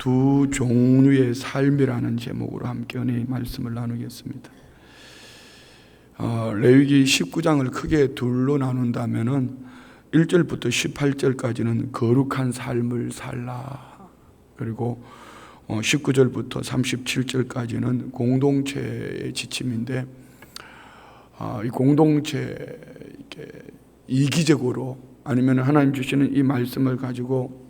두 종류의 삶이라는 제목으로 함께 은혜의 말씀을 나누겠습니다. 레위기 19장을 크게 둘로 나눈다면은 1절부터 18절까지는 거룩한 삶을 살라, 그리고 19절부터 37절까지는 공동체의 지침인데, 이 공동체 이렇게 이기적으로 아니면 하나님 주시는 이 말씀을 가지고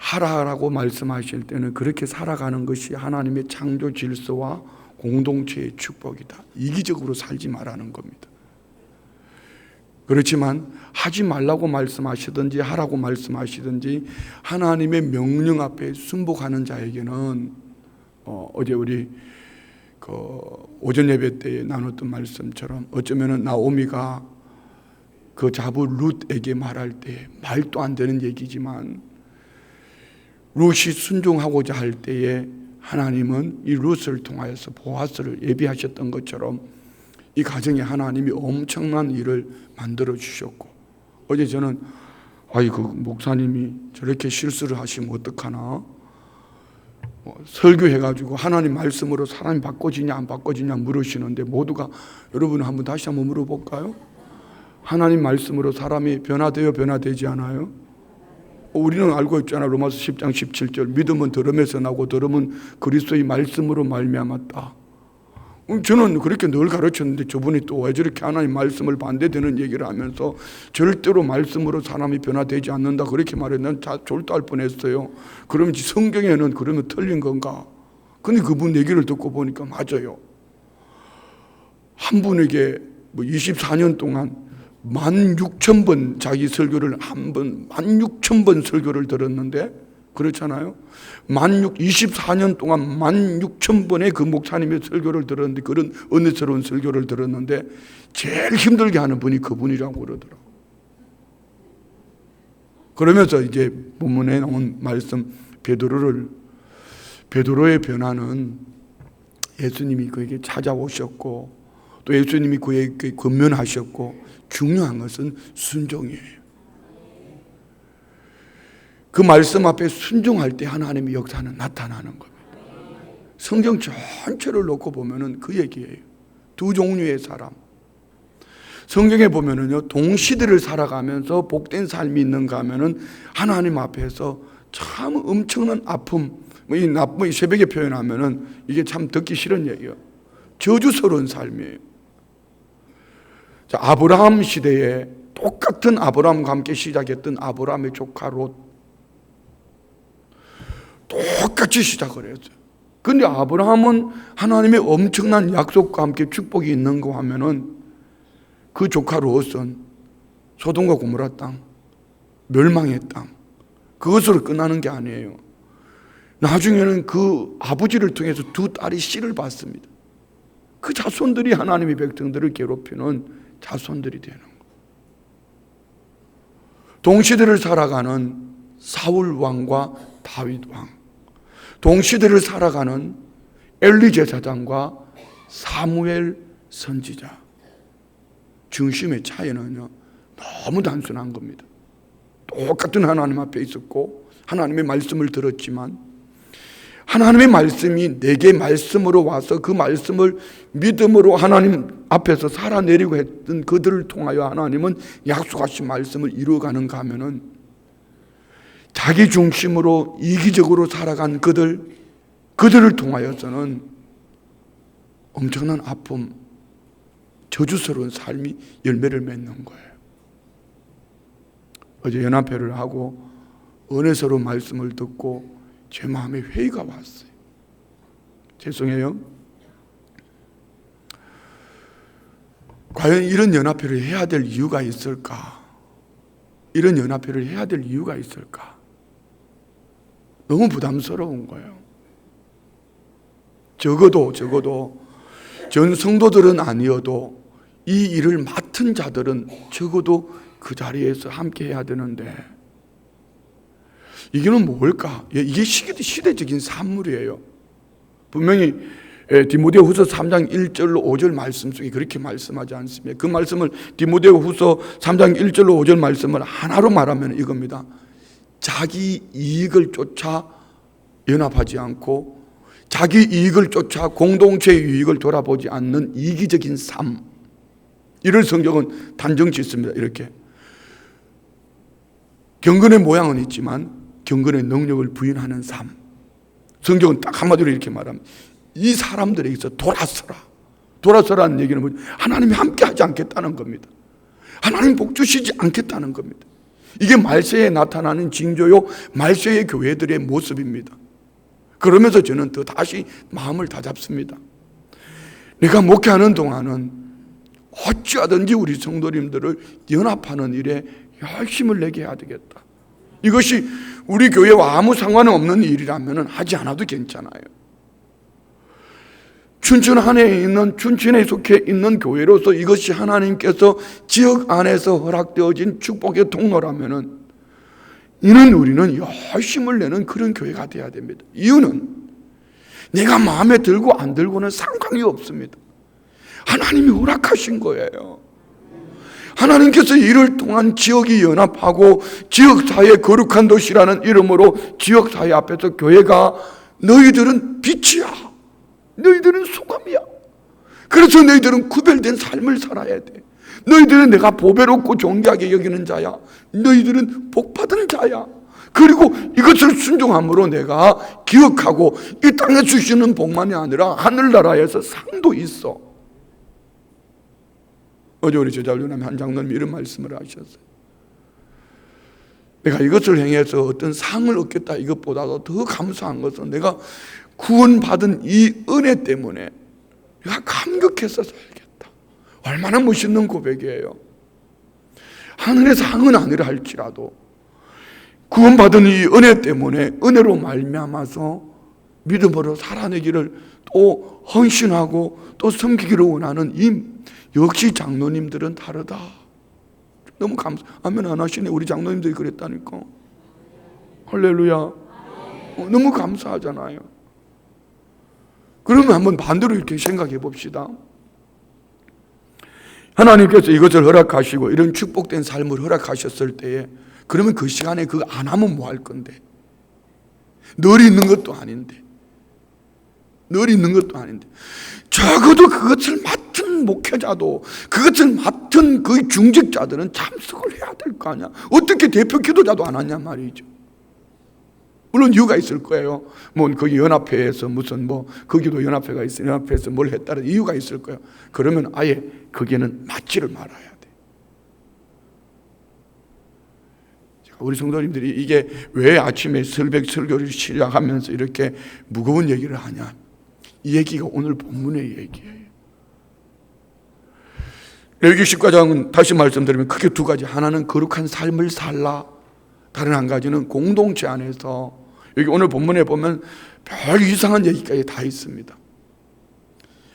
하라고 말씀하실 때는 그렇게 살아가는 것이 하나님의 창조 질서와 공동체의 축복이다. 이기적으로 살지 말라는 겁니다. 그렇지만 하지 말라고 말씀하시든지 하라고 말씀하시든지 하나님의 명령 앞에 순복하는 자에게는 어제 우리 오전 예배 때 나눴던 말씀처럼 어쩌면 나오미가 그 자부 룻에게 말할 때 말도 안 되는 얘기지만 룻이 순종하고자 할 때에 하나님은 이 룻을 통하여서 보아스를 예비하셨던 것처럼 이 가정에 하나님이 엄청난 일을 만들어 주셨고, 어제 저는 목사님이 저렇게 실수를 하시면 어떡하나, 설교해가지고 하나님 말씀으로 사람이 바꿔지냐 안 바꿔지냐 물으시는데, 모두가 여러분 한번 다시 한번 물어볼까요? 하나님 말씀으로 사람이 변화되어 변화되지 않아요? 우리는 알고 있잖아요. 로마서 10장 17절 믿음은 들음에서 나고 들음은 그리스도의 말씀으로 말미암았다. 저는 그렇게 늘 가르쳤는데 저분이 또 왜 저렇게 하나님 말씀을 반대되는 얘기를 하면서 절대로 말씀으로 사람이 변화되지 않는다 그렇게 말했는데 난 졸도할 뻔했어요. 그러면 성경에는 그러면 틀린 건가? 근데 그분 얘기를 듣고 보니까 맞아요. 한 분에게 24년 동안 16,000번 자기 설교를 16,000번 설교를 들었는데, 그렇잖아요. 24년 동안 16,000번의 그 목사님의 설교를 들었는데, 그런 은혜스러운 설교를 들었는데 제일 힘들게 하는 분이 그분이라고 그러더라고요. 그러면서 이제 본문에 나온 말씀 베드로의 변화는 예수님이 그에게 찾아오셨고 또 예수님이 그에게 권면하셨고, 중요한 것은 순종이에요. 그 말씀 앞에 순종할 때 하나님의 역사는 나타나는 겁니다. 성경 전체를 놓고 보면은 그 얘기예요. 두 종류의 사람. 성경에 보면은요, 동시대를 살아가면서 복된 삶이 있는가 하면은 하나님 앞에서 참 엄청난 아픔, 이 새벽에 표현하면은 이게 참 듣기 싫은 얘기예요. 저주스러운 삶이에요. 자, 아브라함 시대에 똑같은 아브라함과 함께 시작했던 아브라함의 조카 롯, 똑같이 시작을 했어요. 그런데 아브라함은 하나님의 엄청난 약속과 함께 축복이 있는가 하면은 그 조카 롯은 소돔과 고모라 땅, 멸망의 땅, 그것으로 끝나는 게 아니에요. 나중에는 그 아버지를 통해서 두 딸이 씨를 받습니다. 그 자손들이 하나님의 백성들을 괴롭히는 자손들이 되는 거예요. 동시대를 살아가는 사울 왕과 다윗 왕, 동시대를 살아가는 엘리 제사장과 사무엘 선지자, 중심의 차이는요 너무 단순한 겁니다. 똑같은 하나님 앞에 있었고 하나님의 말씀을 들었지만 하나님의 말씀이 내게 말씀으로 와서 그 말씀을 믿음으로 하나님 앞에서 살아내리고 했던 그들을 통하여 하나님은 약속하신 말씀을 이루어가는가 하면은 자기 중심으로 이기적으로 살아간 그들을 통하여서는 엄청난 아픔, 저주스러운 삶이 열매를 맺는 거예요. 어제 연합회를 하고 은혜스러운 말씀을 듣고 제 마음에 회의가 왔어요. 죄송해요. 과연 이런 연합회를 해야 될 이유가 있을까? 이런 연합회를 해야 될 이유가 있을까? 너무 부담스러운 거예요. 적어도 전 성도들은 아니어도 이 일을 맡은 자들은 적어도 그 자리에서 함께 해야 되는데, 이게는 뭘까? 이게 시대적인 산물이에요. 분명히 디모데후서 3장 1절로 5절 말씀 속에 그렇게 말씀하지 않습니까? 그 말씀을 디모데후서 3장 1절로 5절 말씀을 하나로 말하면 이겁니다. 자기 이익을 쫓아 연합하지 않고 자기 이익을 쫓아 공동체의 이익을 돌아보지 않는 이기적인 삶, 이를 성경은 단정 짓습니다. 이렇게 경건의 모양은 있지만 경건의 능력을 부인하는 삶. 성경은 딱 한마디로 이렇게 말합니다. 이 사람들에게서 돌아서라. 돌아서라는 얘기는 뭐죠? 하나님이 함께 하지 않겠다는 겁니다. 하나님 복 주시지 않겠다는 겁니다. 이게 말세에 나타나는 징조요, 말세의 교회들의 모습입니다. 그러면서 저는 더 다시 마음을 다잡습니다. 내가 목회하는 동안은 어찌하든지 우리 성도님들을 연합하는 일에 열심을 내게 해야 되겠다. 이것이 우리 교회와 아무 상관없는 일이라면 하지 않아도 괜찮아요. 춘천에 속해 있는 교회로서 이것이 하나님께서 지역 안에서 허락되어진 축복의 통로라면 이는 우리는 열심을 내는 그런 교회가 되어야 됩니다. 이유는 내가 마음에 들고 안 들고는 상관이 없습니다. 하나님이 허락하신 거예요. 하나님께서 이를 통한 지역이 연합하고 지역사회 거룩한 도시라는 이름으로 지역사회 앞에서 교회가 너희들은 빛이야, 너희들은 소금이야, 그래서 너희들은 구별된 삶을 살아야 돼, 너희들은 내가 보배롭고 존귀하게 여기는 자야, 너희들은 복받은 자야, 그리고 이것을 순종함으로 내가 기억하고 이 땅에 주시는 복만이 아니라 하늘나라에서 상도 있어. 어제 우리 제자훈련하면 한 장로님이 이런 말씀을 하셨어요. 내가 이것을 행해서 어떤 상을 얻겠다 이것보다도 더 감사한 것은 내가 구원받은 이 은혜 때문에 내가 감격해서 살겠다. 얼마나 멋있는 고백이에요. 하늘의 상은 아니라 할지라도 구원받은 이 은혜 때문에 은혜로 말미암아서 믿음으로 살아내기를 또 헌신하고 또 섬기기를 원하는 이 역시 장로님들은 다르다. 너무 아멘 안 하시네. 우리 장로님들이 그랬다니까. 할렐루야. 너무 감사하잖아요. 그러면 한번 반대로 이렇게 생각해 봅시다. 하나님께서 이것을 허락하시고 이런 축복된 삶을 허락하셨을 때에 그러면 그 시간에 그거 안 하면 뭐 할 건데? 늘 있는 것도 아닌데. 늘 있는 것도 아닌데. 적어도 그것을 맡은 목회자도, 그것을 맡은 그 중직자들은 참석을 해야 될 거 아니야. 어떻게 대표 기도자도 안 하냐 말이죠. 물론 이유가 있을 거예요. 뭐 거기 연합회에서 무슨 거기도 연합회가 있어, 연합회에서 뭘 했다는 이유가 있을 거예요. 그러면 아예 거기에는 맞지를 말아야 돼. 우리 성도님들이 이게 왜 아침에 설백 설교를 시작하면서 이렇게 무거운 얘기를 하냐? 이 얘기가 오늘 본문의 얘기예요. 레위기 19장은 다시 말씀드리면 크게 두 가지. 하나는 거룩한 삶을 살라. 다른 한 가지는 공동체 안에서, 여기 오늘 본문에 보면 별 이상한 얘기까지 다 있습니다.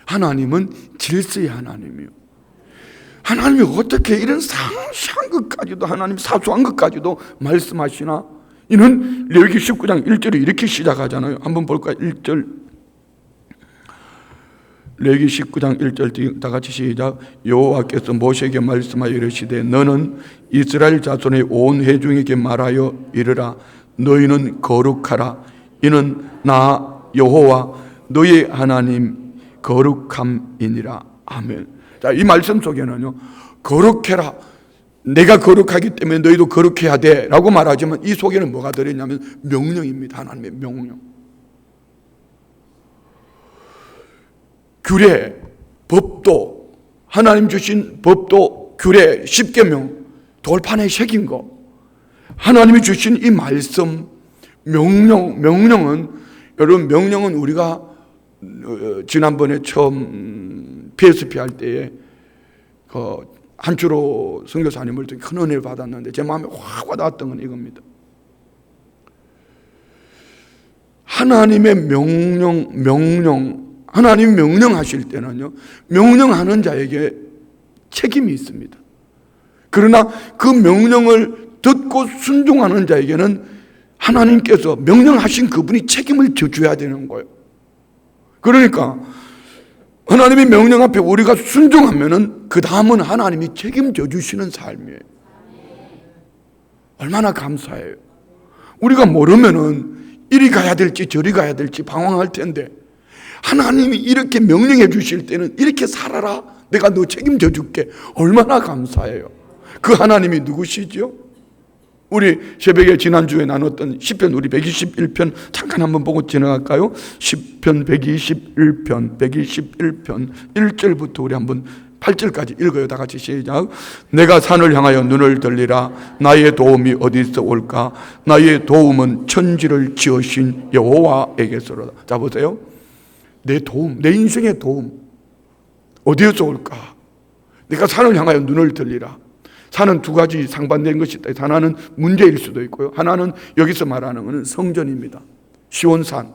하나님은 질서의 하나님이요. 하나님이 어떻게 이런 상시한 것까지도, 하나님 사소한 것까지도 말씀하시나? 이는 레위기 19장 1절에 이렇게 시작하잖아요. 한번 볼까요? 1절. 레위기 19장 1절 다 같이 시작. 여호와께서 모세에게 말씀하여 이르시되 너는 이스라엘 자손의 온 회중에게 말하여 이르라. 너희는 거룩하라. 이는 나 여호와 너희 하나님 거룩함이니라. 아멘. 자, 이 말씀 속에는요, 거룩해라, 내가 거룩하기 때문에 너희도 거룩해야 돼 라고 말하지만 이 속에는 뭐가 들어있냐면 명령입니다. 하나님의 명령. 규례, 법도, 하나님 주신 법도, 규례, 10계명, 돌판에 새긴 거, 하나님이 주신 이 말씀, 명령은, 여러분, 명령은 우리가 지난번에 처음 PSP 할 때에 한 주로 선교사님을 큰 은혜를 받았는데 제 마음에 확 와닿았던 건 이겁니다. 하나님의 명령, 하나님 명령하실 때는요, 명령하는 자에게 책임이 있습니다. 그러나 그 명령을 듣고 순종하는 자에게는 하나님께서 명령하신 그분이 책임을 져줘야 되는 거예요. 그러니까 하나님의 명령 앞에 우리가 순종하면은 그 다음은 하나님이 책임져 주시는 삶이에요. 얼마나 감사해요. 우리가 모르면은 이리 가야 될지 저리 가야 될지 방황할 텐데 하나님이 이렇게 명령해 주실 때는 이렇게 살아라, 내가 너 책임져 줄게. 얼마나 감사해요. 그 하나님이 누구시죠? 우리 새벽에 지난주에 나눴던 시편 우리 121편 잠깐 한번 보고 지나갈까요? 시편 121편 1절부터 우리 한번 8절까지 읽어요. 다 같이 시작. 내가 산을 향하여 눈을 들리라. 나의 도움이 어디서 올까? 나의 도움은 천지를 지으신 여호와에게서로다. 자 보세요. 내 도움, 내 인생의 도움 어디에서 올까? 내가 산을 향하여 눈을 들리라. 산은 두 가지 상반된 것이 있다. 하나는 문제일 수도 있고요. 하나는 여기서 말하는 것은 성전입니다. 시온산.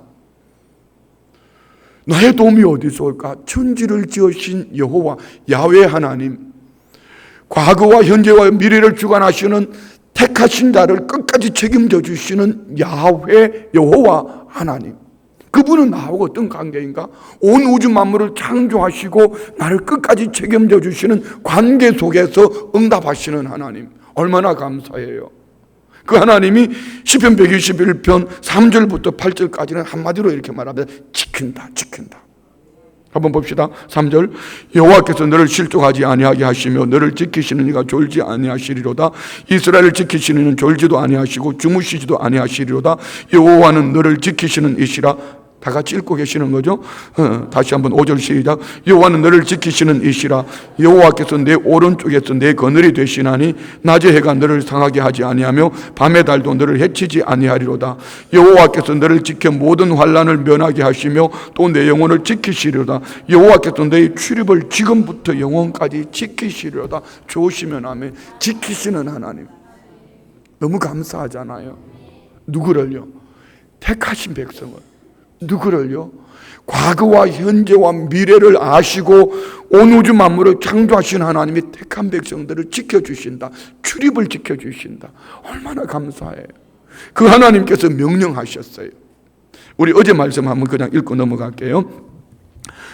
나의 도움이 어디서 올까? 천지를 지으신 여호와 야훼 하나님, 과거와 현재와 미래를 주관하시는 택하신 자를 끝까지 책임져 주시는 야훼 여호와 하나님. 그분은 나하고 어떤 관계인가? 온 우주 만물을 창조하시고 나를 끝까지 책임져 주시는 관계 속에서 응답하시는 하나님. 얼마나 감사해요. 그 하나님이 시편 121편 3절부터 8절까지는 한마디로 이렇게 말합니다. 지킨다, 지킨다. 한번 봅시다. 3절. 여호와께서 너를 실족하지 아니하게 하시며 너를 지키시는 이가 졸지 아니하시리로다. 이스라엘을 지키시는 이는 졸지도 아니하시고 주무시지도 아니하시리로다. 여호와는 너를 지키시는 이시라. 다 같이 읽고 계시는 거죠. 다시 한번 5절 시작. 여호와는 너를 지키시는 이시라. 여호와께서 내 오른쪽에서 내 그늘이 되시나니 낮의 해가 너를 상하게 하지 아니하며 밤의 달도 너를 해치지 아니하리로다. 여호와께서 너를 지켜 모든 환난을 면하게 하시며 또 내 영혼을 지키시리로다. 여호와께서 너의 출입을 지금부터 영원까지 지키시리로다. 좋으시면 아멘. 지키시는 하나님, 너무 감사하잖아요. 누구를요? 택하신 백성을. 누구를요? 과거와 현재와 미래를 아시고 온 우주 만물을 창조하신 하나님이 택한 백성들을 지켜주신다. 출입을 지켜주신다. 얼마나 감사해요. 그 하나님께서 명령하셨어요. 우리 어제 말씀 한번 그냥 읽고 넘어갈게요.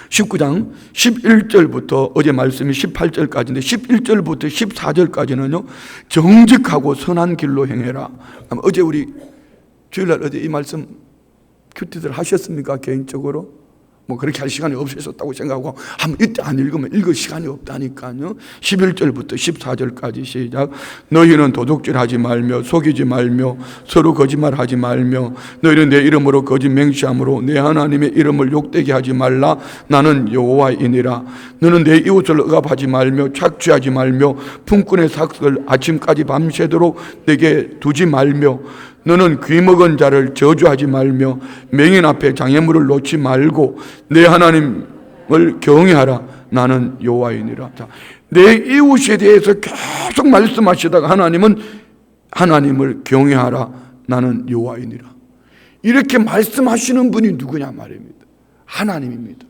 19장 11절부터 어제 말씀이 18절까지인데 11절부터 14절까지는요, 정직하고 선한 길로 행해라. 어제 우리 주일날 어제 이 말씀 큐티들 하셨습니까? 개인적으로? 뭐 그렇게 할 시간이 없으셨다고 생각하고 한번 이때 안 읽으면 읽을 시간이 없다니까요. 11절부터 14절까지 시작. 너희는 도둑질하지 말며 속이지 말며 서로 거짓말하지 말며 너희는 내 이름으로 거짓 맹세함으로 내 하나님의 이름을 욕되게 하지 말라. 나는 여호와이니라. 너는 내 이웃을 억압하지 말며 착취하지 말며 품꾼의 삭을 아침까지 밤새도록 내게 두지 말며 너는 귀먹은 자를 저주하지 말며 맹인 앞에 장애물을 놓지 말고 내 하나님을 경외하라. 나는 여호와이니라. 자, 내 이웃에 대해서 계속 말씀하시다가 하나님은 하나님을 경외하라. 나는 여호와이니라. 이렇게 말씀하시는 분이 누구냐 말입니다. 하나님입니다.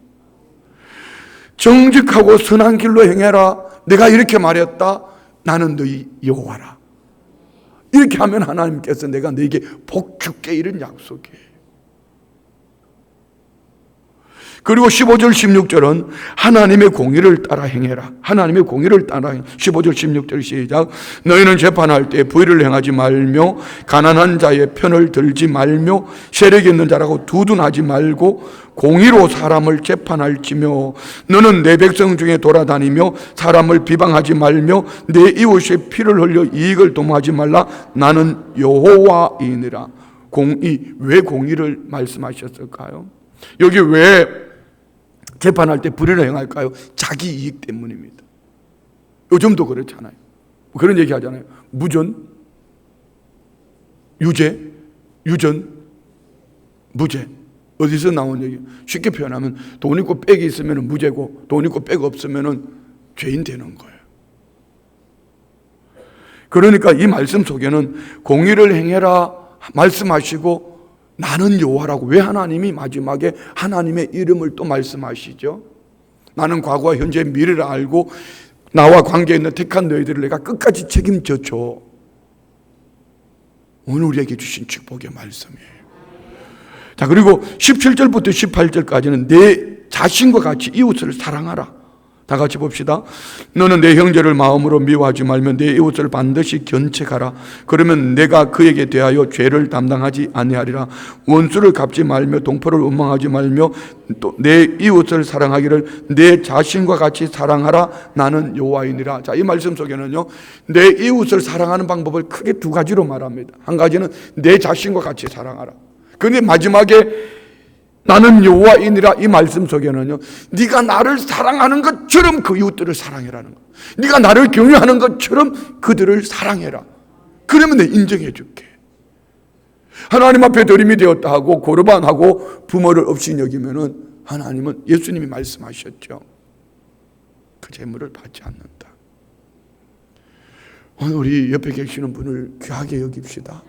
정직하고 선한 길로 행해라. 내가 이렇게 말했다. 나는 너희 여호와라. 이렇게 하면 하나님께서 내가 너에게 복 줄게, 이런 약속이에요. 그리고 15절 16절은 하나님의 공의를 따라 행해라. 하나님의 공의를 따라 행해라. 15절 16절 시작. 너희는 재판할 때 불의를 행하지 말며 가난한 자의 편을 들지 말며 세력 있는 자라고 두둔하지 말고 공의로 사람을 재판할지며 너는 내 백성 중에 돌아다니며 사람을 비방하지 말며 내 이웃의 피를 흘려 이익을 도모하지 말라. 나는 여호와이니라. 공의, 왜 공의를 말씀하셨을까요? 여기 왜 재판할 때 불의를 행할까요? 자기 이익 때문입니다. 요즘도 그렇잖아요. 그런 얘기 하잖아요. 무전, 유죄, 유전, 무죄. 어디서 나온 얘기? 쉽게 표현하면 돈 있고 백이 있으면 무죄고 돈 있고 백 없으면 죄인 되는 거예요. 그러니까 이 말씀 속에는 공의를 행해라 말씀하시고 나는 여호와라고, 왜 하나님이 마지막에 하나님의 이름을 또 말씀하시죠? 나는 과거와 현재 미래를 알고 나와 관계 있는 택한 너희들을 내가 끝까지 책임져 줘. 오늘 우리에게 주신 축복의 말씀이에요. 자, 그리고 17절부터 18절까지는 내 자신과 같이 이웃을 사랑하라. 다 같이 봅시다. 너는 내 형제를 마음으로 미워하지 말며 내 이웃을 반드시 견책하라. 그러면 내가 그에게 대하여 죄를 담당하지 아니하리라. 원수를 갚지 말며 동포를 원망하지 말며 또 내 이웃을 사랑하기를 내 자신과 같이 사랑하라. 나는 여호와이니라. 자, 이 말씀 속에는요, 내 이웃을 사랑하는 방법을 크게 두 가지로 말합니다. 한 가지는 내 자신과 같이 사랑하라. 그런데 마지막에 나는 여호와이니라 이 말씀 속에는요, 네가 나를 사랑하는 것처럼 그 이웃들을 사랑해라는 거. 네가 나를 경외하는 것처럼 그들을 사랑해라. 그러면 내가 인정해 줄게. 하나님 앞에 드림이 되었다 하고 고르반하고 부모를 없이 여기면은 하나님은, 예수님이 말씀하셨죠, 그 재물을 받지 않는다. 오늘 우리 옆에 계시는 분을 귀하게 여깁시다.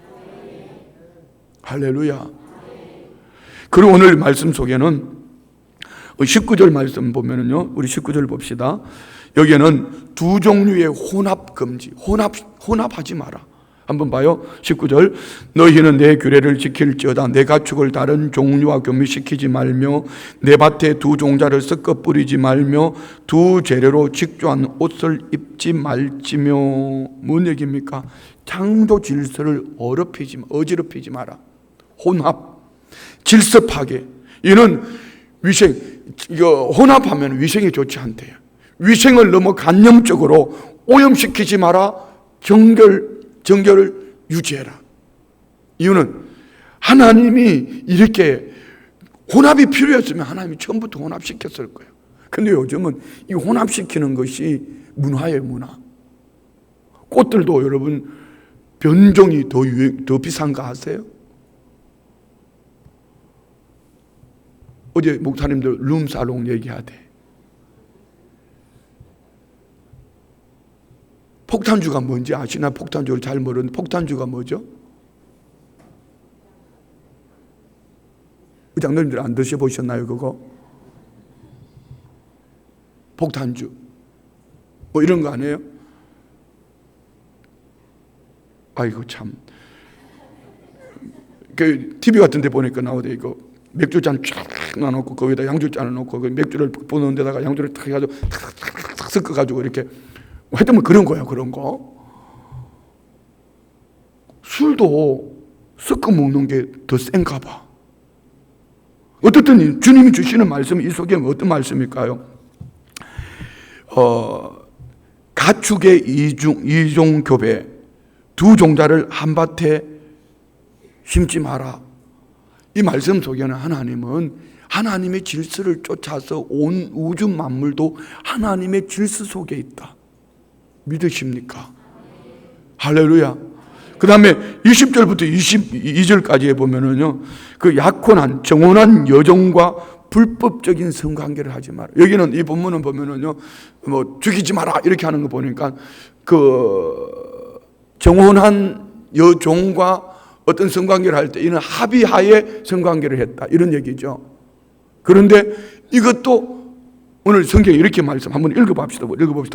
할렐루야. 그리고 오늘 말씀 속에는 19절 말씀 보면은요, 우리 19절 봅시다. 여기에는 두 종류의 혼합 금지, 혼합하지 마라. 한번 봐요. 19절. 너희는 내 규례를 지킬지어다. 내 가축을 다른 종류와 교미시키지 말며 내 밭에 두 종자를 섞어 뿌리지 말며 두 재료로 직조한 옷을 입지 말지며. 뭔 얘기입니까? 창조 질서를 어지럽히지 마라. 혼합, 질서 파괴. 이는 위생, 이거 혼합하면 위생이 좋지 않대요. 위생을 너무 간념적으로 오염시키지 마라. 정결을 유지해라. 이유는 하나님이 이렇게 혼합이 필요했으면 하나님이 처음부터 혼합시켰을 거예요. 근데 요즘은 이 혼합시키는 것이 문화예요, 문화. 꽃들도 여러분 변종이 더 비싼 거 아세요? 어제 목사님들 룸살롱 얘기하대. 폭탄주가 뭔지 아시나? 폭탄주를 잘 모르는데 폭탄주가 뭐죠? 장로님들 안 드셔보셨나요, 그거? 폭탄주 뭐 이런 거 아니에요? 아이고 참, 그 TV 같은 데 보니까 나오대. 이거 맥주잔 쫙 놔놓고 거기다 양주잔을 놓고 그 맥주를 부는 데다가 양주를 탁 해가지고 탁 섞어가지고 이렇게 하여튼 뭐 그런 거야. 그런 거. 술도 섞어 먹는 게 더 센가 봐. 어떻든 주님이 주시는 말씀이 이 속에 어떤 말씀일까요? 가축의 이종교배, 두 종자를 한 밭에 심지 마라. 이 말씀 속에는 하나님은 하나님의 질서를 쫓아서 온 우주 만물도 하나님의 질서 속에 있다. 믿으십니까? 할렐루야. 그 다음에 20절부터 22절까지 보면은요, 그 약혼한 정혼한 여종과 불법적인 성관계를 하지 마라. 여기는 이 본문을 보면은요, 뭐 죽이지 마라 이렇게 하는 거 보니까 그 정혼한 여종과 어떤 성관계를 할 때 이는 합의하에 성관계를 했다 이런 얘기죠. 그런데 이것도 오늘 성경에 이렇게 말씀 한번 읽어봅시다.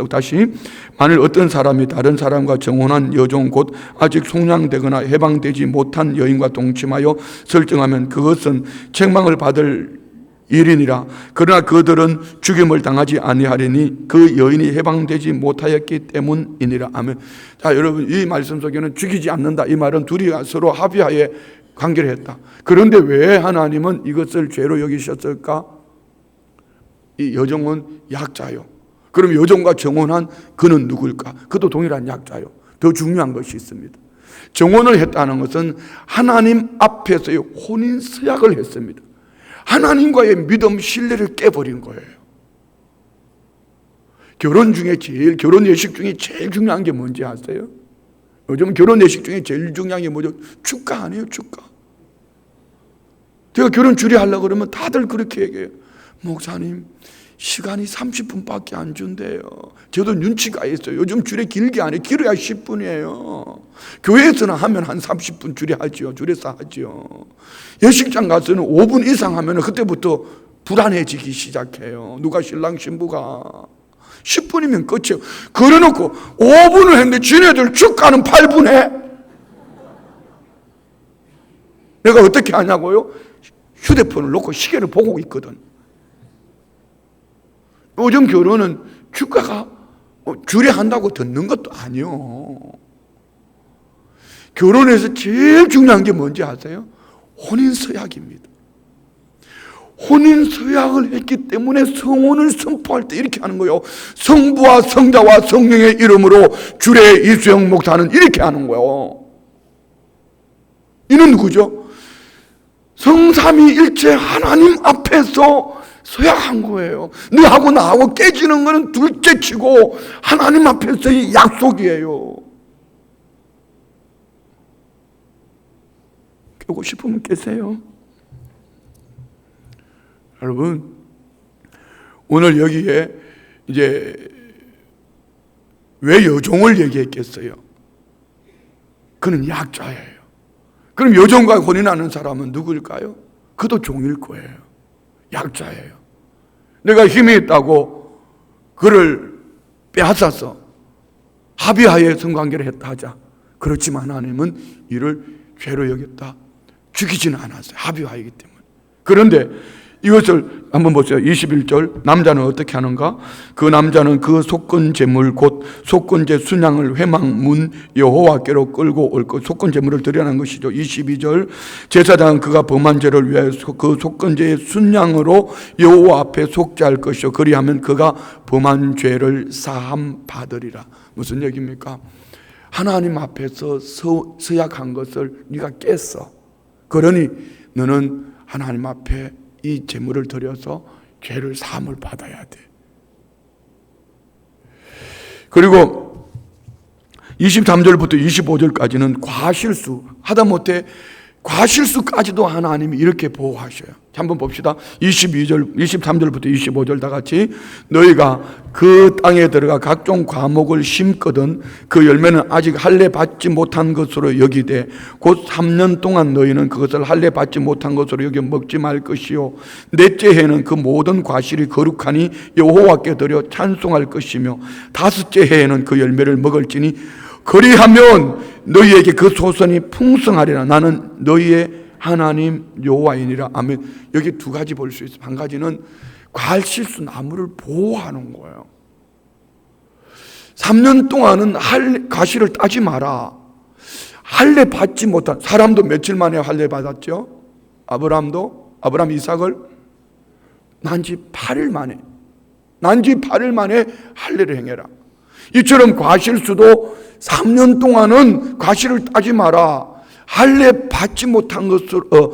다시. 만일 어떤 사람이 다른 사람과 정혼한 여종 곧 아직 속량되거나 해방되지 못한 여인과 동침하여 설정하면 그것은 책망을 받을 일이니라. 그러나 그들은 죽임을 당하지 아니하리니 그 여인이 해방되지 못하였기 때문이니라. 아멘. 자, 여러분, 이 말씀 속에는 죽이지 않는다 이 말은 둘이 서로 합의하에 관계를 했다. 그런데 왜 하나님은 이것을 죄로 여기셨을까? 이 여종은 약자요. 그럼 여종과 정혼한 그는 누굴까? 그도 동일한 약자요. 더 중요한 것이 있습니다. 정혼을 했다는 것은 하나님 앞에서의 혼인 서약을 했습니다. 하나님과의 믿음, 신뢰를 깨버린 거예요. 결혼 예식 중에 제일 중요한 게 뭔지 아세요? 요즘 결혼 예식 중에 제일 중요한 게 뭐죠? 축가 아니에요, 축가. 제가 결혼 주례하려고 그러면 다들 그렇게 얘기해요. 목사님, 시간이 30분밖에 안 준대요. 저도 눈치가 있어요. 요즘 주례 길게 안 해. 길어야 10분이에요. 교회에서는 하면 한 30분 주례하죠. 주례사 하죠. 예식장 가서는 5분 이상 하면 그때부터 불안해지기 시작해요. 누가 신랑 신부가. 10분이면 끝이에요. 그래놓고 5분을 했는데 지네들 축가는 8분에. 내가 어떻게 하냐고요? 휴대폰을 놓고 시계를 보고 있거든. 요즘 결혼은 주가가 주례한다고 듣는 것도 아니요. 결혼에서 제일 중요한 게 뭔지 아세요? 혼인서약입니다. 혼인서약을 했기 때문에 성혼을 선포할 때 이렇게 하는 거예요. 성부와 성자와 성령의 이름으로 주례 이수영 목사는 이렇게 하는 거예요. 이는 누구죠? 성삼위일체 하나님 앞에서 서약한 거예요. 너하고 나하고 깨지는 거는 둘째치고 하나님 앞에서의 약속이에요. 깨고 싶으면 깨세요. 여러분, 오늘 여기에 이제 왜 여종을 얘기했겠어요? 그는 약자예요. 그럼 여종과 혼인하는 사람은 누구일까요? 그도 종일 거예요. 약자예요. 내가 힘이 있다고 그를 빼앗아서 합의하에 성관계를 했다 하자. 그렇지만 하나님은 이를 죄로 여겼다. 죽이지는 않았어요. 합의하이기 때문에. 그런데 이것을 한번 보세요. 21절 남자는 어떻게 하는가? 그 남자는 그 속건 제물 곧 속건제 순양을 회막문 여호와께로 끌고 올 것. 속건 제물을 드려낸 것이죠. 22절 제사장은 그가 범한 죄를 위하여 그 속건제의 순양으로 여호와 앞에 속죄할 것이요 그리하면 그가 범한 죄를 사함 받으리라. 무슨 얘기입니까? 하나님 앞에서 서약한 것을 네가 깼어. 그러니 너는 하나님 앞에 이 제물을 드려서 죄를 사함을 받아야 돼. 그리고 23절부터 25절까지는 과실수, 하다못해 과실수까지도 하나님이 이렇게 보호하셔요. 한번 봅시다. 23절부터 25절 다 같이 너희가 그 땅에 들어가 각종 과목을 심거든 그 열매는 아직 할례 받지 못한 것으로 여기되 곧 3년 동안 너희는 그것을 할례 받지 못한 것으로 여겨 먹지 말 것이요 넷째 해에는 그 모든 과실이 거룩하니 여호와께 드려 찬송할 것이며 다섯째 해에는 그 열매를 먹을지니 그리하면 너희에게 그 소선이 풍성하리라. 나는 너희의 하나님 여호와이니라. 아멘. 여기 두 가지 볼 수 있어요. 한 가지는 과실수 나무를 보호하는 거예요. 3년 동안은 과실을 따지 마라. 할례 받지 못한 사람도 며칠 만에 할례 받았죠? 아브라함 이삭을 난지 8일 만에 할례를 행해라. 이처럼 과실수도 3년 동안은 과실을 따지 마라. 할례 받지 못한 것으로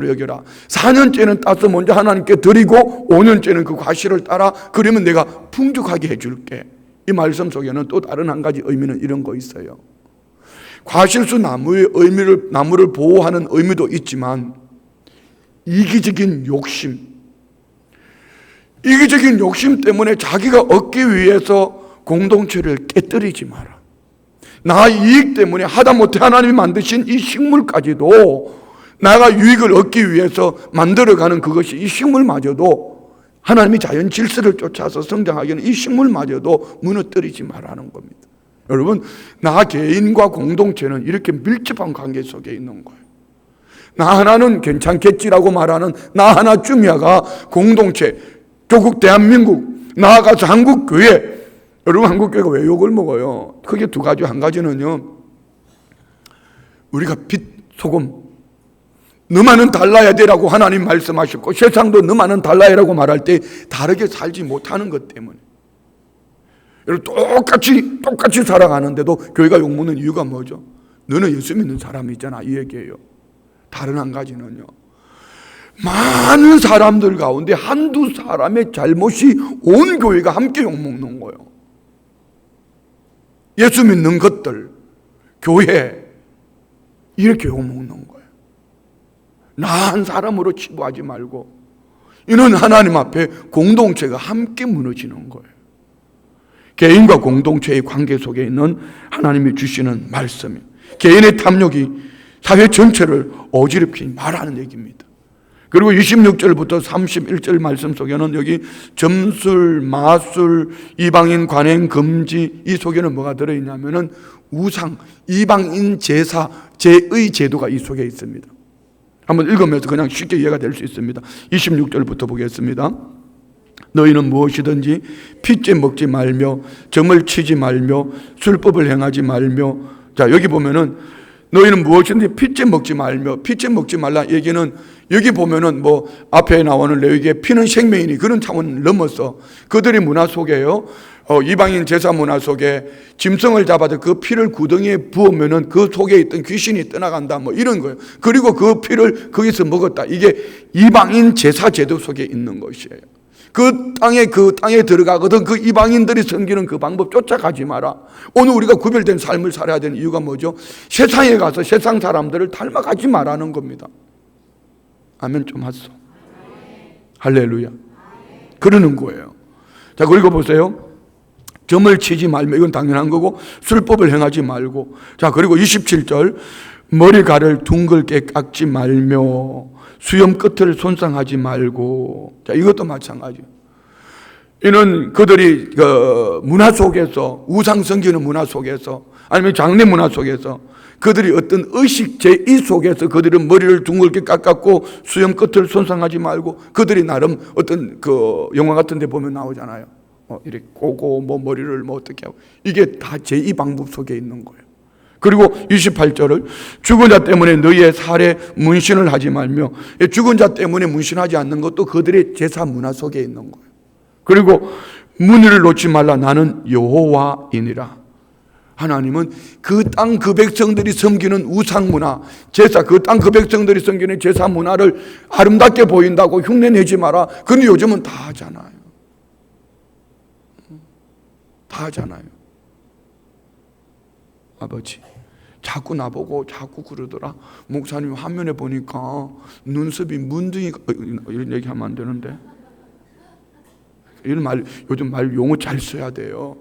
여겨라. 4년째는 따서 먼저 하나님께 드리고 5년째는 그 과실을 따라. 그러면 내가 풍족하게 해줄게. 이 말씀 속에는 또 다른 한 가지 의미는 이런 거 있어요. 과실수 나무를 보호하는 의미도 있지만 이기적인 욕심 때문에 자기가 얻기 위해서 공동체를 깨뜨리지 마라. 나 이익 때문에 하다못해 하나님이 만드신 이 식물까지도 나가 유익을 얻기 위해서 만들어가는 그것이 이 식물마저도 하나님이 자연 질서를 쫓아서 성장하기는 이 식물마저도 무너뜨리지 말라는 겁니다. 여러분, 나 개인과 공동체는 이렇게 밀접한 관계 속에 있는 거예요. 나 하나는 괜찮겠지라고 말하는 나 하나쯤이야가 공동체, 조국 대한민국, 나아가서 한국교회. 여러분, 한국교회가 왜 욕을 먹어요? 크게 두 가지. 한 가지는요, 우리가 빛, 소금, 너만은 달라야 되라고 하나님 말씀하셨고 세상도 너만은 달라야라고 말할 때 다르게 살지 못하는 것 때문에. 여러분, 똑같이 살아가는데도 교회가 욕먹는 이유가 뭐죠? 너는 예수 믿는 사람이잖아, 이 얘기예요. 다른 한 가지는요, 많은 사람들 가운데 한두 사람의 잘못이 온 교회가 함께 욕먹는 거예요. 예수 믿는 것들, 교회, 이렇게 욕먹는 거예요. 나 한 사람으로 치부하지 말고 이는 하나님 앞에 공동체가 함께 무너지는 거예요. 개인과 공동체의 관계 속에 있는 하나님이 주시는 말씀이 개인의 탐욕이 사회 전체를 어지럽히지 말라는 얘기입니다. 그리고 26절부터 31절 말씀 속에는 여기 점술, 마술, 이방인 관행 금지, 이 속에는 뭐가 들어있냐면은 우상, 이방인 제사, 제의 제도가 이 속에 있습니다. 한번 읽으면서 그냥 쉽게 이해가 될 수 있습니다. 26절부터 보겠습니다. 너희는 무엇이든지 핏째 먹지 말며 점을 치지 말며 술법을 행하지 말며. 자, 여기 보면은 너희는 무엇이든지 핏째 먹지 말며, 핏째 먹지 말라 얘기는 여기 보면은 뭐 앞에 나오는 레위기에 피는 생명이니 그런 차원을 넘어서 그들의 문화 속에요, 이방인 제사 문화 속에 짐승을 잡아서 그 피를 구덩이에 부으면은 그 속에 있던 귀신이 떠나간다, 뭐 이런 거예요. 그리고 그 피를 거기서 먹었다. 이게 이방인 제사 제도 속에 있는 것이에요. 그 땅에 들어가거든 그 이방인들이 섬기는 그 방법 쫓아가지 마라. 오늘 우리가 구별된 삶을 살아야 되는 이유가 뭐죠? 세상에 가서 세상 사람들을 닮아가지 말라는 겁니다. 아멘 좀 하소. 할렐루야. 그러는 거예요. 자, 그리고 보세요. 점을 치지 말며, 이건 당연한 거고, 술법을 행하지 말고. 자, 그리고 27절, 머리카락을 둥글게 깎지 말며 수염 끝을 손상하지 말고. 자, 이것도 마찬가지. 이는 그들이 그 문화 속에서, 우상 섬기는 문화 속에서, 아니면 장례 문화 속에서 그들이 어떤 의식 제2 속에서 그들은 머리를 둥글게 깎았고 수염 끝을 손상하지 말고, 그들이 나름 어떤 그 영화 같은 데 보면 나오잖아요. 이렇게 꼬고 뭐 머리를 뭐 어떻게 하고, 이게 다 제2 방법 속에 있는 거예요. 그리고 28절을 죽은 자 때문에 너희의 살에 문신을 하지 말며. 죽은 자 때문에 문신하지 않는 것도 그들의 제사 문화 속에 있는 거예요. 그리고 문의를 놓지 말라. 나는 여호와이니라. 하나님은 그 땅 그 백성들이 섬기는 우상 문화, 제사, 그 땅 그 백성들이 섬기는 제사 문화를 아름답게 보인다고 흉내내지 마라. 근데 요즘은 다 하잖아요. 다 하잖아요. 아버지, 자꾸 나보고 자꾸 그러더라. 목사님 화면에 보니까 눈썹이 문둥이가, 이런 얘기하면 안 되는데, 이런 말, 요즘 말 용어 잘 써야 돼요.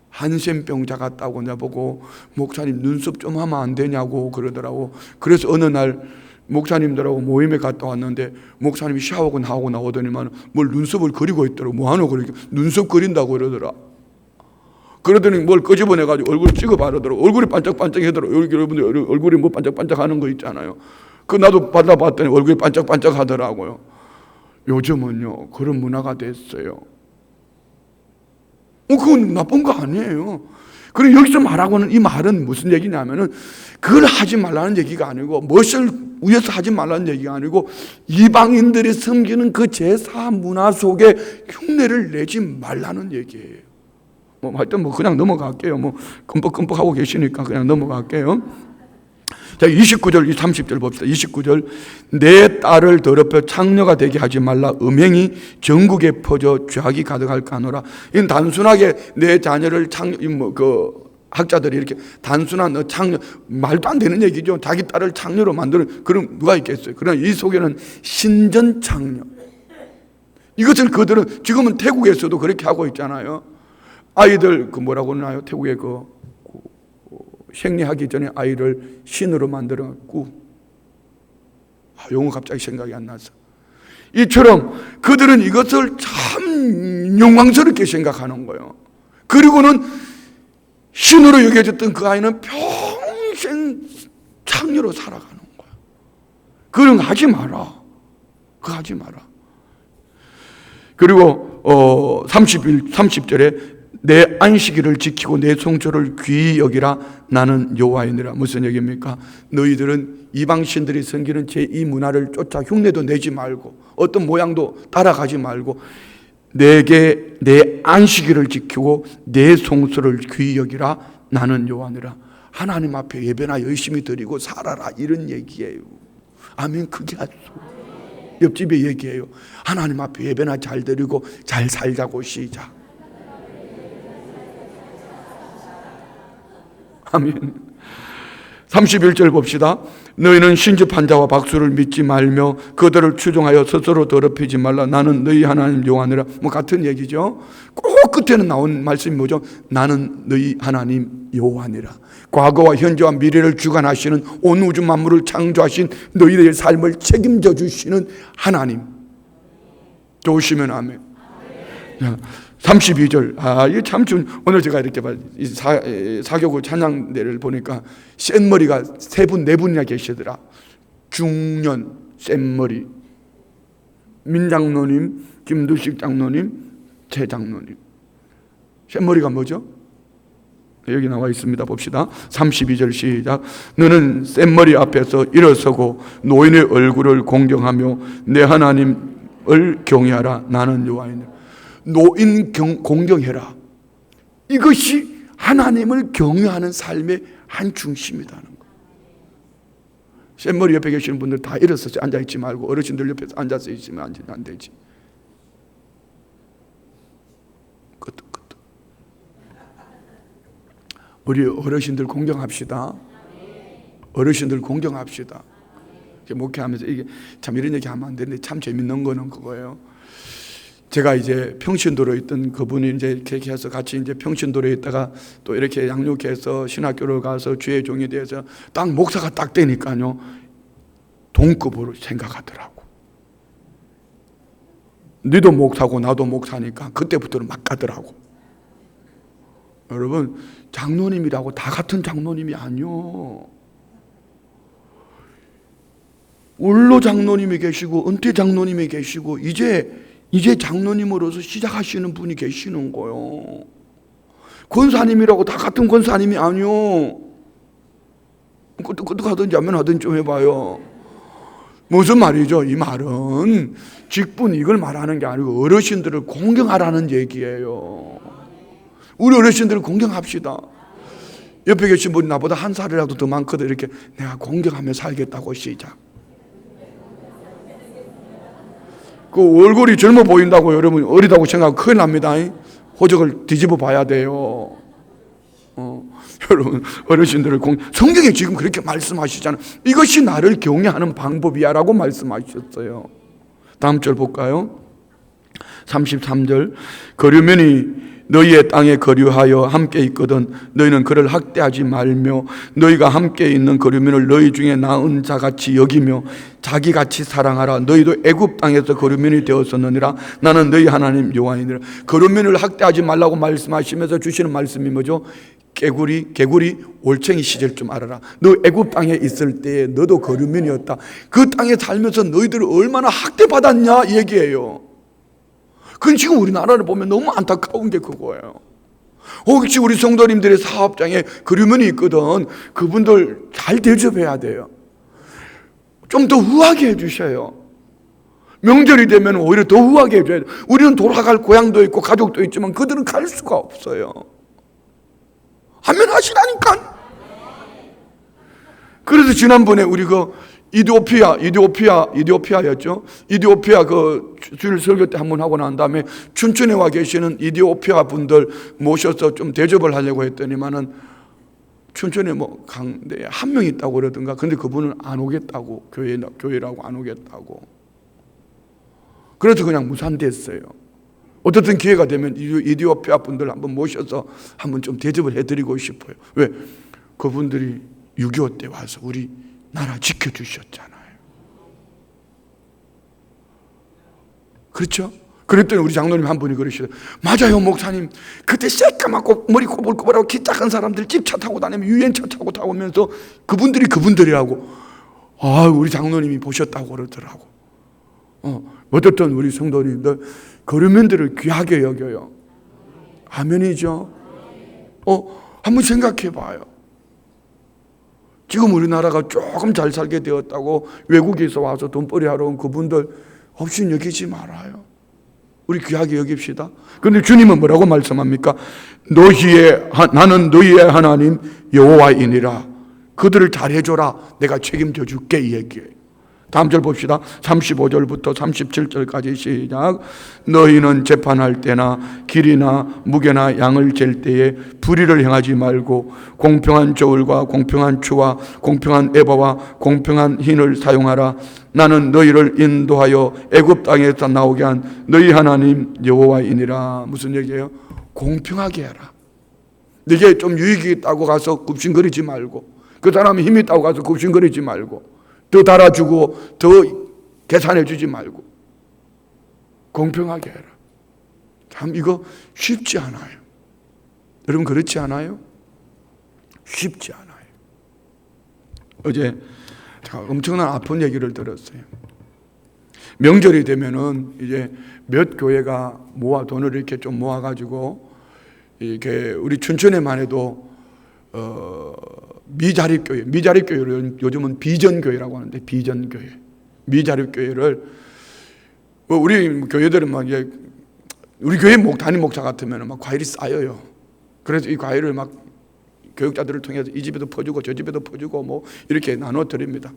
한센병자 같다고 나보고 목사님 눈썹 좀 하면 안 되냐고 그러더라고. 그래서 어느 날 목사님들하고 모임에 갔다 왔는데 목사님이 샤워하고 나오고 나오더니만 뭘 눈썹을 그리고 있더라고. 뭐하노 그러니까 눈썹 그린다고 그러더라. 그러더니 뭘 끄집어내가지고 얼굴 찍어 바르더라고. 얼굴이 반짝반짝하더라고. 여러분들 얼굴이 뭐 반짝반짝하는 거 있잖아요. 그 나도 받아봤더니 얼굴이 반짝반짝하더라고요. 요즘은요 그런 문화가 됐어요. 그건 나쁜 거 아니에요. 그리고 여기서 말하고는 이 말은 무슨 얘기냐면은 그걸 하지 말라는 얘기가 아니고, 무엇을 위해서 하지 말라는 얘기가 아니고, 이방인들이 섬기는 그 제사 문화 속에 흉내를 내지 말라는 얘기예요. 뭐 하여튼 뭐 그냥 넘어갈게요. 뭐 끔뻑끔뻑 하고 계시니까 그냥 넘어갈게요. 자, 29절, 30절 봅시다. 29절, 내 딸을 더럽혀 창녀가 되게 하지 말라. 음행이 전국에 퍼져 죄악이 가득할까 하노라. 이건 단순하게 내 자녀를 학자들이 이렇게 단순한 창녀, 말도 안 되는 얘기죠. 자기 딸을 창녀로 만드는, 그럼 누가 있겠어요? 그러나 이 속에는 신전 창녀, 이것을 그들은 지금은 태국에서도 그렇게 하고 있잖아요. 아이들 그 뭐라고 하나요? 태국에 생리하기 전에 아이를 신으로 만들어갖고, 용어 갑자기 생각이 안 나서. 이처럼 그들은 이것을 참 영광스럽게 생각하는 거예요. 그리고는 신으로 여겨졌던 그 아이는 평생 창녀로 살아가는 거예요. 그런 거 하지 마라. 그거 하지 마라. 그리고 30절에 내 안식일을 지키고 내 성소를 귀히 여기라. 나는 여호와이니라. 무슨 얘기입니까? 너희들은 이방신들이 섬기는 제2 문화를 쫓아 흉내도 내지 말고 어떤 모양도 따라가지 말고 내게 내 안식일을 지키고 내 성소를 귀히 여기라. 나는 여호와니라. 하나님 앞에 예배나 열심히 드리고 살아라, 이런 얘기예요. 아멘. 그게 아주 옆집에 얘기해요. 하나님 앞에 예배나 잘 드리고 잘 살자고. 시작. 아멘. 31절 봅시다. 너희는 신접한 자와 박수를 믿지 말며 그들을 추종하여 스스로 더럽히지 말라. 나는 너희 하나님 여호와니라. 뭐 같은 얘기죠. 꼭 끝에는 나온 말씀이 뭐죠? 나는 너희 하나님 여호와니라. 과거와 현재와 미래를 주관하시는 온 우주 만물을 창조하신 너희들의 삶을 책임져 주시는 하나님. 좋으시면 아멘. 32절. 이게 참 좋은. 오늘 제가 이렇게 사교구 찬양대를 보니까 센 머리가 3분, 4분이나 계시더라. 중년, 센 머리. 민 장로님, 김두식 장로님, 최 장로님. 샘머리가 뭐죠? 여기 나와 있습니다. 봅시다. 32절 시작. 너는 샘머리 앞에서 일어서고 노인의 얼굴을 공경하며 내 하나님을 경외하라. 나는 여호와이니라. 노인 공경해라. 이것이 하나님을 경외하는 삶의 한 중심이라는 거예요. 샘머리 옆에 계시는 분들 다 일어서서 앉아있지 말고 어르신들 옆에서 앉아서 있으면 안 되지. 우리 어르신들 공경합시다. 어르신들 공경합시다. 목회하면서 이게 참 이런 얘기 하면 안 되는데 참 재밌는 거는 그거예요. 제가 이제 평신도로 있던 그분이 이제 이렇게 해서 같이 이제 평신도로 있다가 또 이렇게 양육해서 신학교를 가서 주의 종이 돼서 딱 목사가 딱 되니까요. 동급으로 생각하더라고. 너도 목사고 나도 목사니까 그때부터는 막 가더라고. 여러분, 장로님이라고 다 같은 장로님이 아니요. 원로 장로님이 계시고 은퇴 장로님이 계시고 이제 장로님으로서 시작하시는 분이 계시는 거예요. 권사님이라고 다 같은 권사님이 아니요. 그것도 하든지 하면 하든지 좀 해봐요. 무슨 말이죠? 이 말은 직분 이걸 말하는 게 아니고 어르신들을 공경하라는 얘기예요. 우리 어르신들을 공경합시다. 옆에 계신 분이 나보다 한 살이라도 더 많거든. 이렇게 내가 공경하며 살겠다고 시작. 그 얼굴이 젊어 보인다고 여러분 어리다고 생각하면 큰일 납니다. 호적을 뒤집어 봐야 돼요. 여러분 어르신들을 성경에 지금 그렇게 말씀하시잖아요. 이것이 나를 경외하는 방법이야 라고 말씀하셨어요. 다음 절 볼까요? 33절. 거류면이 너희의 땅에 거류하여 함께 있거든 너희는 그를 학대하지 말며 너희가 함께 있는 거류민을 너희 중에 나은 자같이 여기며 자기같이 사랑하라. 너희도 애굽 땅에서 거류민이 되었었느니라. 나는 너희 하나님 여호와이니라. 거류민을 학대하지 말라고 말씀하시면서 주시는 말씀이 뭐죠? 개구리 올챙이 시절 좀 알아라. 너 애굽 땅에 있을 때 너도 거류민이었다. 그 땅에 살면서 너희들을 얼마나 학대받았냐 이 얘기예요. 그건 지금 우리나라를 보면 너무 안타까운 게 그거예요. 혹시 우리 성도님들의 사업장에 거류민이 있거든. 그분들 잘 대접해야 돼요. 좀 더 후하게 해주셔요. 명절이 되면 오히려 더 후하게 해줘야 돼요. 우리는 돌아갈 고향도 있고 가족도 있지만 그들은 갈 수가 없어요. 하면 하시라니까. 그래서 지난번에 우리 이디오피아였죠. 이디오피아 그 주일 설교 때 한번 하고 난 다음에 춘천에 와 계시는 이디오피아 분들 모셔서 좀 대접을 하려고 했더니만은 춘천에 뭐 강대에 한 명 있다고 그러던가. 근데 그분은 안 오겠다고 교회라고 안 오겠다고. 그래서 그냥 무산됐어요. 어떻든 기회가 되면 이디오피아 분들 한번 모셔서 한번 좀 대접을 해드리고 싶어요. 왜? 그분들이 6.25 때 와서 우리 나라 지켜주셨잖아요. 그렇죠? 그랬더니 우리 장로님 한 분이 그러시더라고요. 맞아요 목사님. 그때 새까맣고 머리 꼬불꼬불하고 키 작은 사람들 집차 타고 다니면 유엔차 타고 다오면서 그분들이라고. 우리 장로님이 보셨다고 그러더라고. 어떻든 우리 성도님들 거류민들을 귀하게 여겨요. 아멘이죠. 한번 생각해 봐요. 지금 우리나라가 조금 잘 살게 되었다고 외국에서 와서 돈벌이 하러 온 그분들 없이 여기지 말아요. 우리 귀하게 여깁시다. 그런데 주님은 뭐라고 말씀합니까? 나는 너희의 하나님 여호와이니라. 그들을 잘해줘라. 내가 책임져 줄게 이 얘기예요. 다음 절 봅시다. 35절부터 37절까지 시작. 너희는 재판할 때나 길이나 무게나 양을 잴 때에 불의를 행하지 말고 공평한 저울과 공평한 추와 공평한 에바와 공평한 흰을 사용하라. 나는 너희를 인도하여 애굽 땅에서 나오게 한 너희 하나님 여호와이니라. 무슨 얘기예요? 공평하게 해라. 네게 좀 유익이 있다고 가서 굽신거리지 말고, 그 사람이 힘이 있다고 가서 굽신거리지 말고, 더 달아주고 더 계산해주지 말고 공평하게 해라. 참 이거 쉽지 않아요. 여러분 그렇지 않아요? 쉽지 않아요. 어제 제가 엄청난 아픈 얘기를 들었어요. 명절이 되면은 이제 몇 교회가 돈을 이렇게 좀 모아가지고 이렇게 우리 춘천에만 해도 미자립교회를 요즘은 비전교회라고 하는데 비전교회, 미자립교회를 우리 교회들은 막 이제 우리 교회 담임 목사 같으면 막 과일이 쌓여요. 그래서 이 과일을 막 교육자들을 통해서 이 집에도 퍼주고 저 집에도 퍼주고 뭐 이렇게 나눠 드립니다.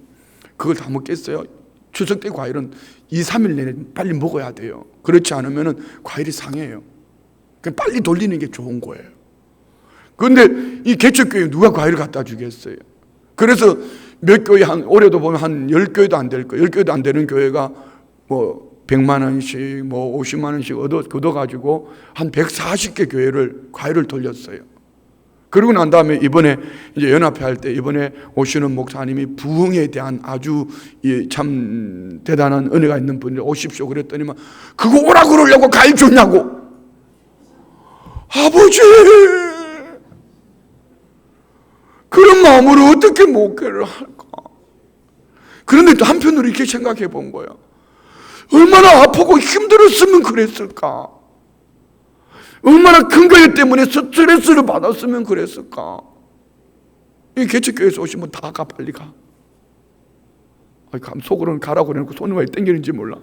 그걸 다 먹겠어요? 추석 때 과일은 2, 3일 내내 빨리 먹어야 돼요. 그렇지 않으면 과일이 상해요. 빨리 돌리는 게 좋은 거예요. 그런데 이 개척교회 누가 과일을 갖다 주겠어요? 그래서 몇 교회 올해도 보면 한 10교회도 안 될 거예요. 10교회도 안 되는 교회가 뭐 100만 원씩 뭐 50만 원씩 얻어가지고 한 140개 교회를 과일을 돌렸어요. 그러고 난 다음에 이번에 이제 연합회 할 때 이번에 오시는 목사님이 부흥에 대한 아주 참 대단한 은혜가 있는 분이 오십시오 그랬더니만 그거 오라 그러려고 과일 줬냐고. 아버지, 그런 마음으로 어떻게 목회를 할까? 그런데 또 한편으로 이렇게 생각해 본 거야. 얼마나 아프고 힘들었으면 그랬을까? 얼마나 큰 거에 때문에 스트레스를 받았으면 그랬을까? 이 개척교회에서 오시면 다 가, 빨리 가. 속으로는 가라고 해놓고 손을 왜 땡기는지 몰라.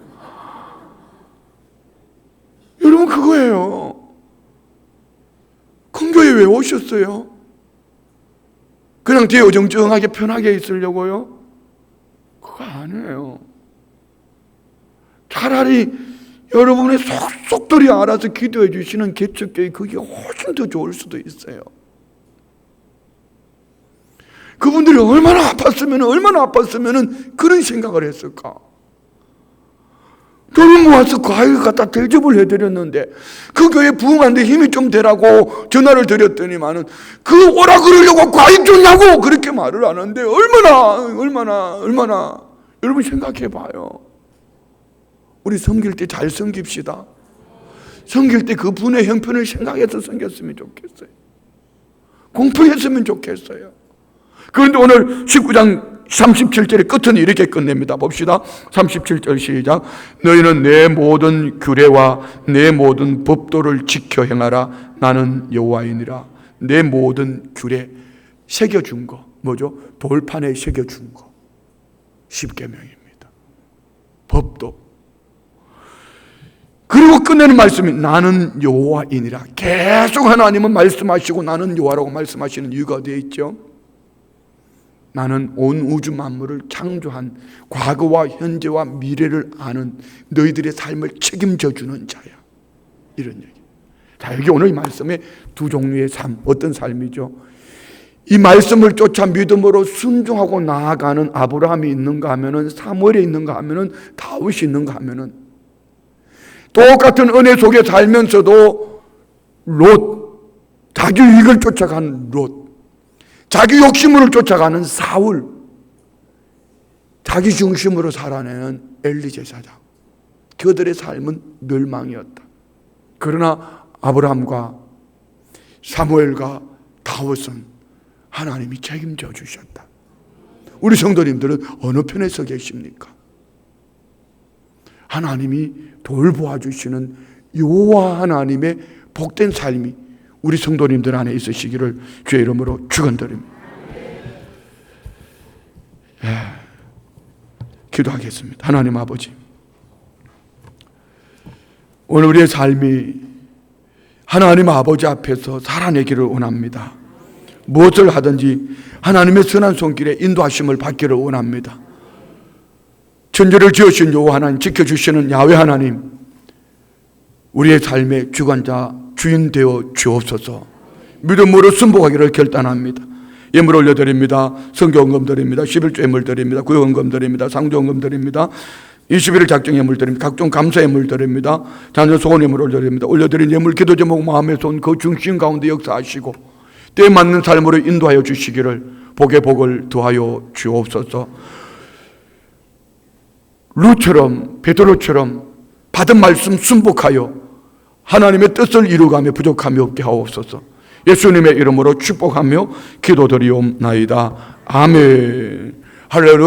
여러분, 그거예요. 큰 교회 왜 오셨어요? 그냥 뒤에 어정쩡하게 편하게 있으려고요? 그거 아니에요. 차라리 여러분의 속속들이 알아서 기도해 주시는 개척교회, 그게 훨씬 더 좋을 수도 있어요. 그분들이 얼마나 아팠으면 그런 생각을 했을까? 돈을 모아서 과일 갖다 대접을 해드렸는데 그 교회 부흥하는데 힘이 좀 되라고 전화를 드렸더니만은 그 오라 그러려고 과일 줬냐고 그렇게 말을 하는데 얼마나 여러분 생각해 봐요. 우리 섬길 때 잘 섬깁시다. 섬길 때 그 분의 형편을 생각해서 섬겼으면 좋겠어요. 공평했으면 좋겠어요. 그런데 오늘 19장 37절의 끝은 이렇게 끝냅니다. 봅시다. 37절 시작. 너희는 내 모든 규례와 내 모든 법도를 지켜 행하라. 나는 여호와이니라. 내 모든 규례 새겨준 거 뭐죠? 돌판에 새겨준 거 10계명입니다. 법도. 그리고 끝내는 말씀이 나는 여호와이니라. 계속 하나님은 말씀하시고 나는 여호와라고 말씀하시는 이유가 어디에 있죠? 나는 온 우주 만물을 창조한 과거와 현재와 미래를 아는 너희들의 삶을 책임져 주는 자야. 이런 얘기. 자, 여기 오늘 이 말씀에 두 종류의 삶, 어떤 삶이죠? 이 말씀을 쫓아 믿음으로 순종하고 나아가는 아브라함이 있는가 하면은 사무엘이 있는가 하면은 다윗이 있는가 하면은 똑같은 은혜 속에 살면서도 자기 이익을 쫓아가는 자기 욕심으로 쫓아가는 사울, 자기 중심으로 살아내는 엘리 제사장, 그들의 삶은 멸망이었다. 그러나 아브라함과 사무엘과 다윗은 하나님이 책임져 주셨다. 우리 성도님들은 어느 편에 서 계십니까? 하나님이 돌보아 주시는 여호와 하나님의 복된 삶이 우리 성도님들 안에 있으시기를 주의 이름으로 축원드립니다. 기도하겠습니다. 하나님 아버지, 오늘 우리의 삶이 하나님 아버지 앞에서 살아내기를 원합니다. 무엇을 하든지 하나님의 선한 손길에 인도하심을 받기를 원합니다. 천지를 지으신 여호와 하나님, 지켜주시는 야훼 하나님, 우리의 삶의 주관자 주인 되어 주옵소서. 믿음으로 순복하기를 결단합니다. 예물 올려드립니다. 성경금 드립니다. 11조 예물 드립니다. 구역금 드립니다. 상조금 드립니다. 21일 작정 예물 드립니다. 각종 감사 예물 드립니다. 자녀 소원 예물 올려드린 예물 기도 제목 마음의 손 그 중심 가운데 역사하시고 때에 맞는 삶으로 인도하여 주시기를 복의 복을 더하여 주옵소서. 루처럼 베드로처럼 받은 말씀 순복하여 하나님의 뜻을 이루가며 부족함이 없게 하옵소서. 예수님의 이름으로 축복하며 기도드리옵나이다. 아멘. 할렐루야.